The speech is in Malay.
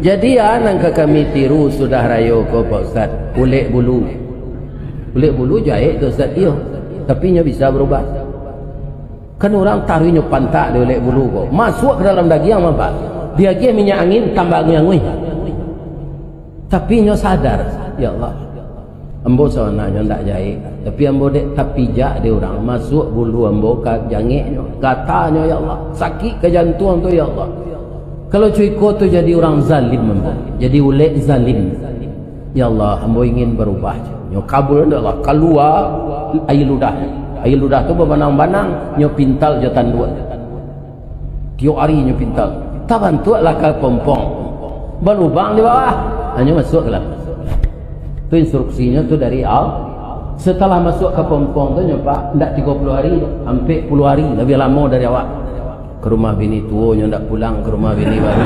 Jadi nang kami tiru sudah rayo ko Pak Ustaz, ulek bulu. Ulek bulu jahit tu Ustaz iyo. Tapi nya bisa berubah. Kan orang taruhnya pantak di ulek bulu ko. Masuk ke dalam daging apa? Dia ke minyak angin tambah ngui. Tapi nya sadar, ya Allah. Ambo sawananya ndak jahit. Tapi ambo dek tapijak dia orang masuk bulu ambo ka jangiknya. Katanya ya Allah, sakit ke jantung tu ya Allah. Kalau cuiko tu jadi orang zalim ambo. Jadi ulek zalim. Ya Allah, ambo ingin berubah. Nyo kabul ndak Allah, keluar air ludah. Air ludah tu berbanang-banang, nyo pintal jatan dua. Tiap hari nyo pintal. Tak bantulah ke pompong. Berubang di bawah. Hanya masuk ke dalam. Tu instruksinya tu dari Allah. Setelah masuk ke pompong tu nyoba ndak 30 hari, hampir 10 hari, lebih lama dari awak. Ke rumah bini tua nyo ndak pulang ke rumah bini baru.